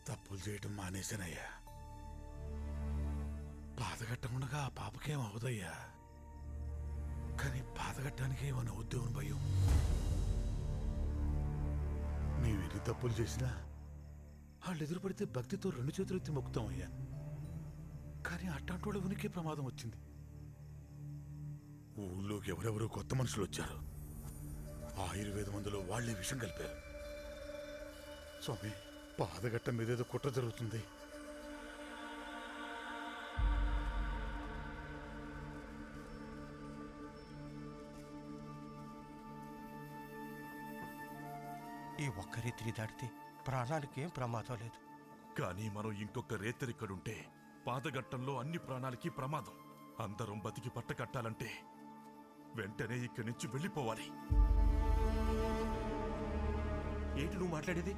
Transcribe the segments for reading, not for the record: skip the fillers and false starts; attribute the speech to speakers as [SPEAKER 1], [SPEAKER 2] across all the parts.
[SPEAKER 1] తప్పులు చేయటం మానేశానయ్యా. బాధగట్టకుండా ఆ పాపకేం అవదయ్యా. కానీ బాధగట్టానికి ఏమన్నా ఉద్యోగం భయం. మేమెన్ని తప్పులు చేసినా వాళ్ళు ఎదురుపడితే భక్తితో 2 చేతులు ఎత్తి మొక్కుతామయ్యా. కానీ అట్లాంటి వాళ్ళ ఉనికి ప్రమాదం వచ్చింది. ఊళ్ళోకి ఎవరెవరో కొత్త మనుషులు వచ్చారు. ఆయుర్వేద మందులో వాళ్లే విషం కలిపారు. స్వామి, బాధగట్ట మీదేదో కుట్ర జరుగుతుంది.
[SPEAKER 2] ఈ ఒక్క రేతిని దాటితే ప్రాణాలకేం ప్రమాదం లేదు.
[SPEAKER 3] కానీ మనం ఇంకొక రేతరిక్కడుంటే పాదగట్టంలో అన్ని ప్రాణాలకి ప్రమాదం. అందరం బతికి పట్టకట్టాలంటే వెంటనే ఇక్కడి నుంచి వెళ్ళిపోవాలి.
[SPEAKER 2] ఏంటి నువ్వు మాట్లాడేది?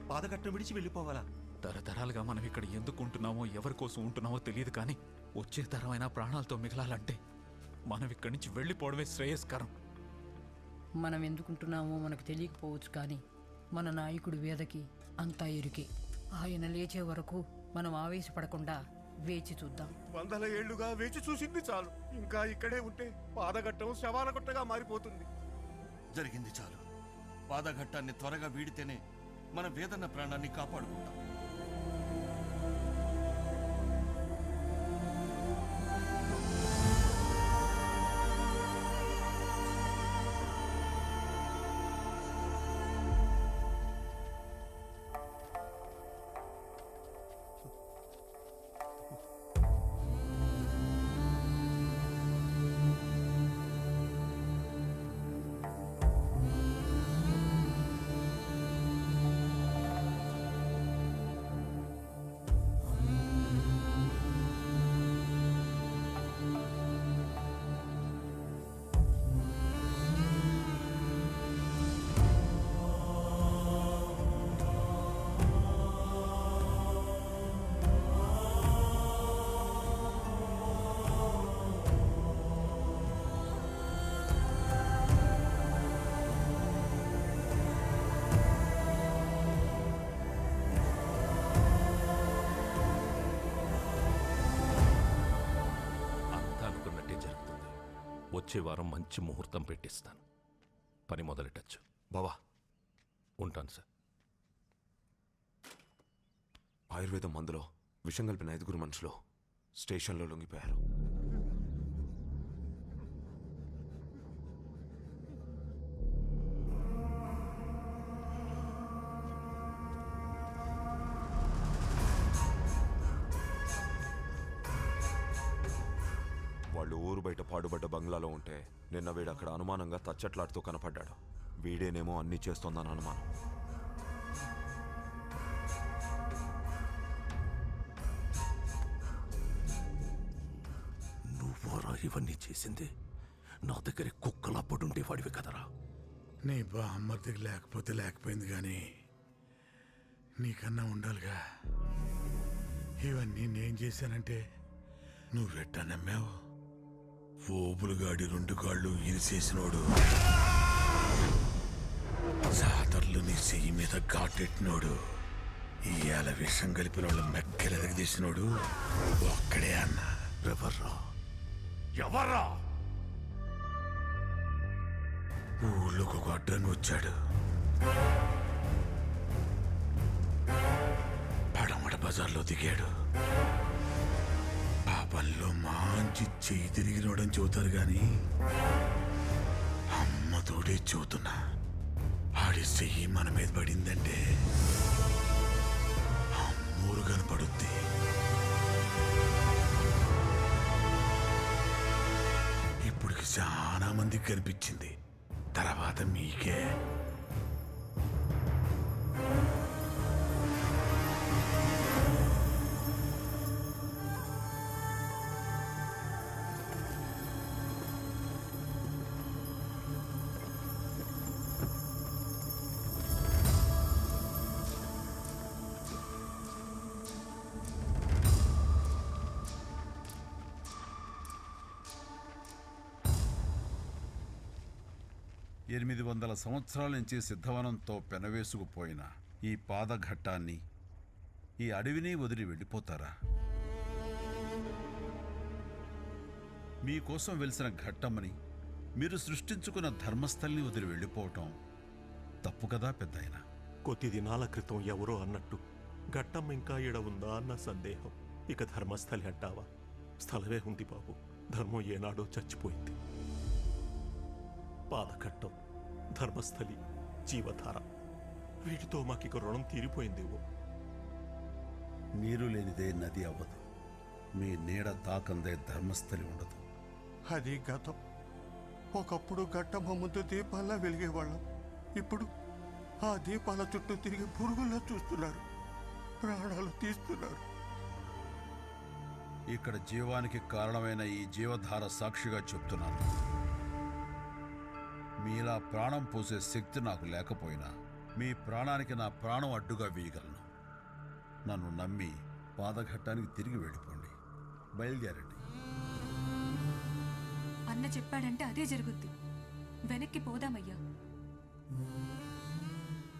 [SPEAKER 2] పాదగట్టం విడిచి వెళ్ళిపోవాలా?
[SPEAKER 4] తరతరాలుగా మనం ఇక్కడ ఎందుకు ఉంటున్నామో ఎవరి కోసం ఉంటున్నామో తెలియదు. కానీ వచ్చే తరమైన ప్రాణాలతో మిగలాలంటే మనం ఇక్కడి నుంచి వెళ్ళిపోవడమే శ్రేయస్కరం.
[SPEAKER 5] మనం ఎందుకుంటున్నామో మనకు తెలియకపోవచ్చు, కానీ మన నాయకుడు వేదకి అంతా ఎరుకే. ఆయన లేచే వరకు మనం ఆవేశపడకుండా వేచి చూద్దాం.
[SPEAKER 2] 100 ఏళ్లుగా వేచి చూసింది చాలు. ఇంకా ఇక్కడే ఉంటే పాదగట్టం శవాల గుట్టగా మారిపోతుంది.
[SPEAKER 6] జరిగింది చాలు. పాదఘట్టాన్ని త్వరగా వీడితేనే మన వేదన ప్రాణాన్ని కాపాడుకుంటాం.
[SPEAKER 3] వచ్చే వారం మంచి ముహూర్తం పెట్టిస్తాను. పని మొదలెట్టచ్చు.
[SPEAKER 7] బావా,
[SPEAKER 3] ఉంటాను సార్.
[SPEAKER 7] ఆయుర్వేద మందులో విషం కలిపిన 5 మనుషులు స్టేషన్లో లొంగిపోయారు. వాళ్ళు ఊరు బయట పాడుబడ్డ బంగ్లాలో ఉంటే నిన్న వీడు అక్కడ అనుమానంగా తచ్చట్లాడుతూ కనపడ్డాడు. వీడేనేమో అన్నీ చేస్తోందని అనుమానం.
[SPEAKER 3] నువ్వరా ఇవన్నీ చేసింది? నా దగ్గర కుక్కలా పడుండేవాడివి కదరా.
[SPEAKER 1] నీ బామ్మర్దికి లేకపోతే లేకపోయింది, కానీ నీకన్నా ఉండాలిగా. ఇవన్నీ నేను చేశానంటే నువ్వెట్టా నమ్మావు? ఓబులుగాడి 2 కాళ్ళు ఇరిసేసినోడు, జాతరలు నీ చెయ్యి మీద ఘాటెట్టినోడు, ఇవాళ విషం కలిపిన వాళ్ళు మెక్కలెదగదీసినోడు ఒక్కడే అన్న.
[SPEAKER 3] ఎవర్రా?
[SPEAKER 1] ఊళ్ళోకి ఒక అడ్డాన్ని వచ్చాడు. పడమట బజార్లో దిగాడు. పాపంలో మంచి చెయ్యి తిరిగినోడని చెబుతారు, గాని అమ్మ తోడే చెబుతున్నా, ఆడి చెయ్యి మన మీద పడిందంటే అమ్మూరు కనపడుద్ది. ఇప్పటికి చాలా మందికి కనిపించింది, తర్వాత మీకే.
[SPEAKER 8] ఎనిమిది 800 సంవత్సరాల నుంచి సిద్ధవనంతో పెనవేసుకుపోయిన ఈ పాదఘట్టాన్ని ఈ అడవిని వదిలి వెళ్ళిపోతారా? మీకోసం వెలిసిన ఘట్టమని మీరు సృష్టించుకున్న ధర్మస్థల్ని వదిలి వెళ్ళిపోవటం తప్పు కదా పెద్దాయన?
[SPEAKER 2] కొద్ది దినాల క్రితం ఎవరో అన్నట్టు ఘట్టం ఇంకా ఈడ ఉందా అన్న సందేహం. ఇక ధర్మస్థలి అంటావా? స్థలమే ఉంది బాబు. ధర్మం ఏనాడో చచ్చిపోయింది. పాదఘట్టం, ధర్మస్థలి, జీవధార, వీటితో మాకిక రుణం తీరిపోయిందేవో.
[SPEAKER 8] నీరు లేనిదే నది అవ్వదు, మీ నీడ తాకందే ధర్మస్థలి ఉండదు.
[SPEAKER 2] అది గతం. ఒకప్పుడు ఘట్టమ్మ ముందు దీపాల్లా వెలిగేవాళ్ళం. ఇప్పుడు ఆ దీపాల చుట్టూ తిరిగి పురుగుల్లా చూస్తున్నారు, ప్రాణాలు తీస్తున్నారు.
[SPEAKER 8] ఇక్కడ జీవానికి కారణమైన ఈ జీవధార సాక్షిగా చెప్తున్నాను, మీలా ప్రాణం పోసే శక్తి నాకు లేకపోయినా మీ ప్రాణానికి నా ప్రాణం అడ్డుగా వేయగలను. నన్ను నమ్మి పాదఘట్టానికి తిరిగి వెళ్ళిపోండి. బయలుదేరండి.
[SPEAKER 9] అన్న చెప్పాడంటే అదే జరుగుద్ది. వెనక్కి పోదామయ్యా.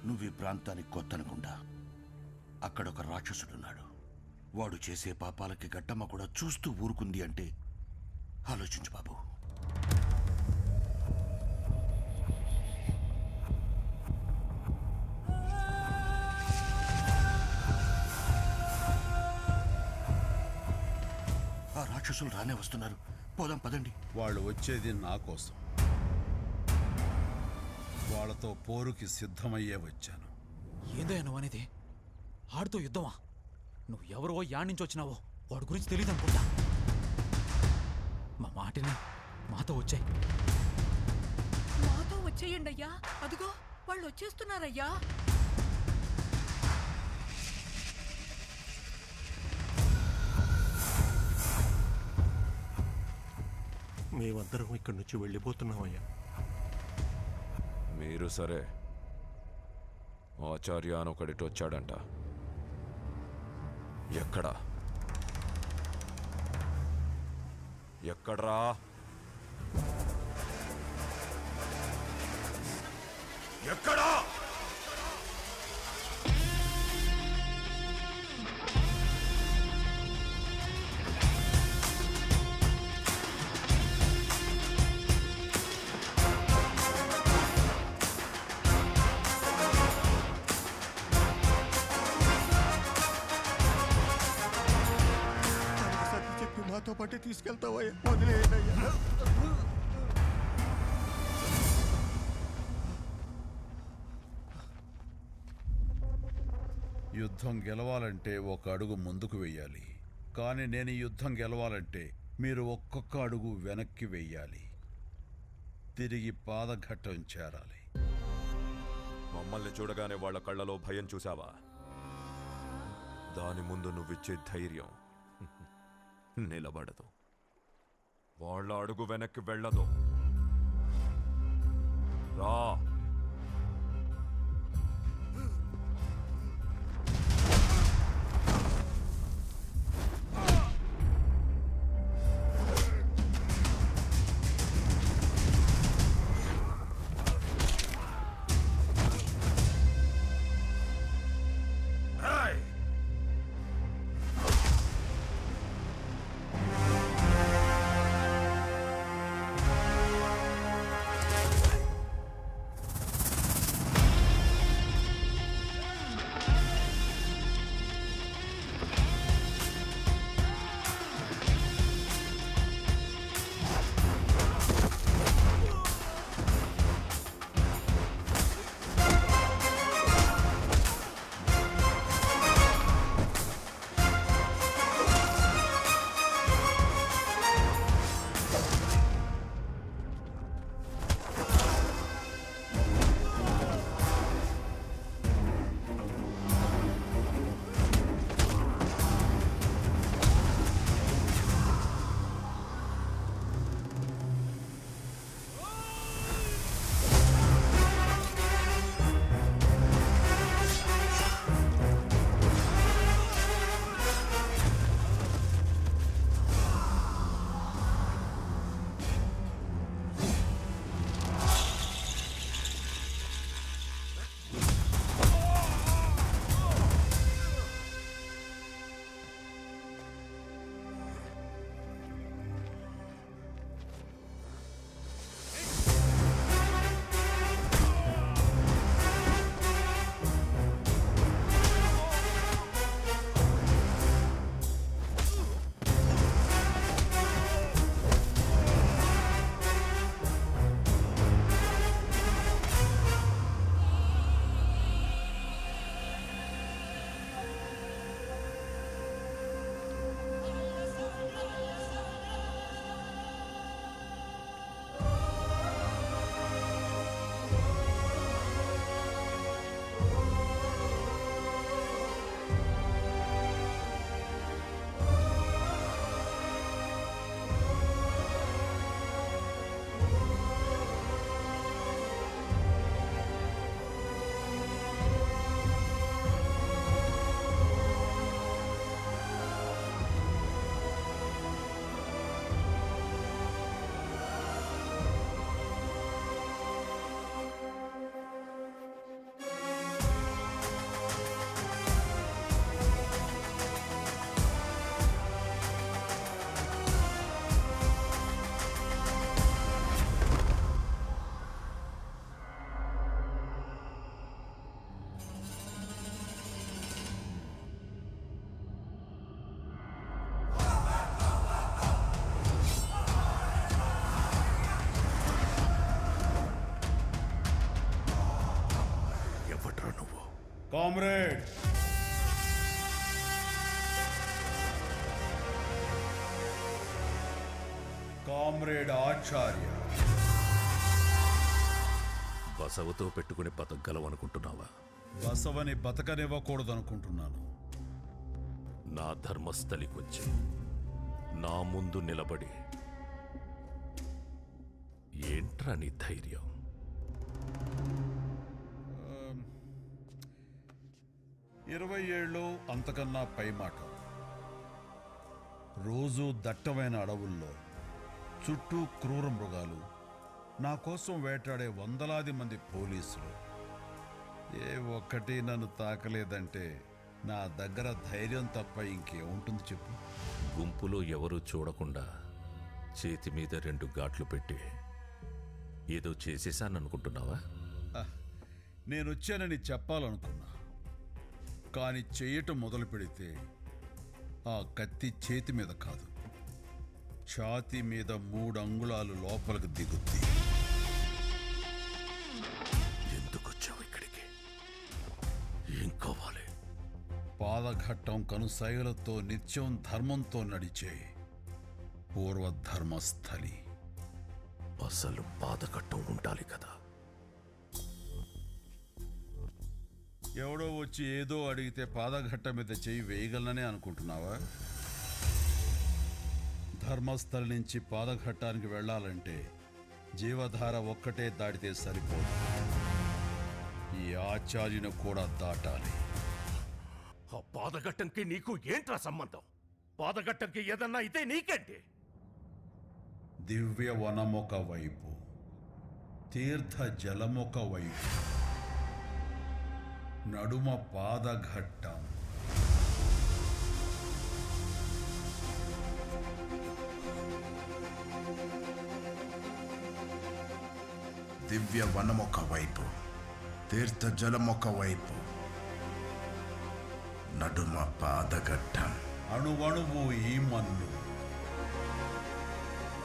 [SPEAKER 6] నువ్వు ఈ ప్రాంతానికి కొత్తనుకుండా అక్కడొక రాక్షసుడున్నాడు. వాడు చేసే పాపాలకి ఘట్టమ్మ కూడా చూస్తూ ఊరుకుంది అంటే ఆలోచించు బాబు. ఆ రాక్షసులు రానే వస్తున్నారు. పోదాం పదండి.
[SPEAKER 8] వాళ్ళు వచ్చేది నా కోసం. వాళ్ళతో పోరుకి సిద్ధమయ్యే వచ్చాను.
[SPEAKER 4] ఏందయ్యా నువ్వు అనేది? ఆడితో యుద్ధమా? నువ్వు ఎవరో యాడ్ నుంచి వచ్చినావో వాడి గురించి తెలియదు అనుకుంటా. మా మాటని మాతో వచ్చాయి.
[SPEAKER 5] మాతో వచ్చేయండి అయ్యా. అదిగో వాళ్ళు వచ్చేస్తున్నారయ్యా.
[SPEAKER 2] మేమందరం ఇక్కడి నుంచి వెళ్ళిపోతున్నామయ్యా.
[SPEAKER 7] మీరు సరే, ఆచార్య అని ఒకడిటి వచ్చాడంట. ఎక్కడా? ఎక్కడ్రా? ఎక్కడా?
[SPEAKER 2] సర్ది చెప్పి మాతో పాటే తీసుకెళ్తావయ్యా. వదిలేయ్యా.
[SPEAKER 8] యుద్ధం గెలవాలంటే ఒక అడుగు ముందుకు వెయ్యాలి. కానీ నేను ఈ యుద్ధం గెలవాలంటే మీరు ఒక్కొక్క అడుగు వెనక్కి వెయ్యాలి. తిరిగి పాదఘట్టం చేరాలి.
[SPEAKER 7] మమ్మల్ని చూడగానే వాళ్ళ కళ్ళలో భయం చూసావా? దాని ముందు నువ్విచ్చే ధైర్యం నిలబడదు. వాళ్ళ అడుగు వెనక్కి వెళ్ళదు. రా.
[SPEAKER 8] కామ్రేడ్ కామ్రేడ్ ఆచార్య,
[SPEAKER 10] బసవతో పెట్టుకుని బతకగలవనుకుంటున్నావా?
[SPEAKER 8] బసవని బతకనివ్వకూడదనుకుంటున్నాను.
[SPEAKER 10] నా ధర్మస్థలికొచ్చి నా ముందు నిలబడి ఏంట్రా నీ ధైర్యం?
[SPEAKER 8] 20 ఏళ్ళు అంతకన్నా పై మాట. రోజు దట్టమైన అడవుల్లో చుట్టూ క్రూర మృగాలు, నా కోసం వేటాడే వందలాది మంది పోలీసులు. ఏ ఒక్కటి నన్ను తాకలేదంటే నా దగ్గర ధైర్యం తప్ప ఇంకేముంటుంది చెప్పు?
[SPEAKER 10] గుంపులో ఎవరూ చూడకుండా చేతి మీద 2 ఘాట్లు పెట్టి ఏదో చేసేశాననుకుంటున్నావా?
[SPEAKER 8] నేనొచ్చానని చెప్పాలనుకున్నా, కానీ చెయ్యటం మొదలు పెడితే ఆ కత్తి చేతి మీద కాదు, ఛాతీ మీద 3 అంగుళాలు లోపలికి దిగుద్ది.
[SPEAKER 10] ఎందుకొచ్చావు ఇక్కడికి? ఏం కావాలి?
[SPEAKER 8] పాదఘట్టం కనుసైగలతో నిత్యం ధర్మంతో నడిచే పూర్వధర్మస్థలి.
[SPEAKER 10] అసలు పాదకట్టం ఉండాలి కదా.
[SPEAKER 8] ఎవడో వచ్చి ఏదో అడిగితే పాదఘట్టం మీద చెయ్యి వేయగలననే అనుకుంటున్నావా? ధర్మస్థలి నుంచి పాదఘట్టానికి వెళ్ళాలంటే జీవధార ఒక్కటే దాటితే సరిపోదు, ఈ ఆచార్యుని కూడా దాటాలి.
[SPEAKER 10] ఆ పాదగట్టంకి నీకు ఏంట్రా సంబంధం? పాదగట్టంకి ఏదన్నా అయితే నీకేంటి?
[SPEAKER 8] దివ్య వనమొక వైపు, తీర్థ జలమొక వైపు, నడుమ పాదఘట్టం.
[SPEAKER 11] దివ్య వనమొక వైపు, తీర్థ జలమొక వైపు, నడుమ పాదఘట్టం.
[SPEAKER 8] అణువణువు ఈ మన్ను,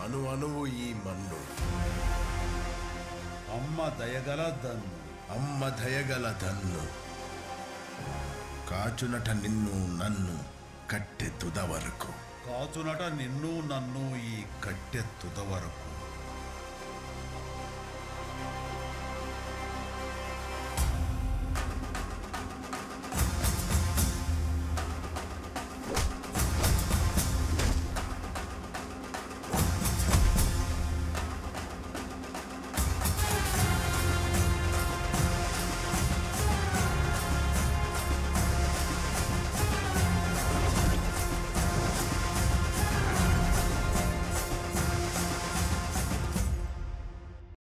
[SPEAKER 11] అణు అణువు ఈ మన్ను.
[SPEAKER 8] అమ్మ దయగల దన్ను,
[SPEAKER 11] అమ్మ దయగల దన్ను. కాచునట నిన్ను నన్ను కట్టె తుద వరకు.
[SPEAKER 8] కాచునట నిన్ను నన్ను ఈ కట్టె తుద వరకు.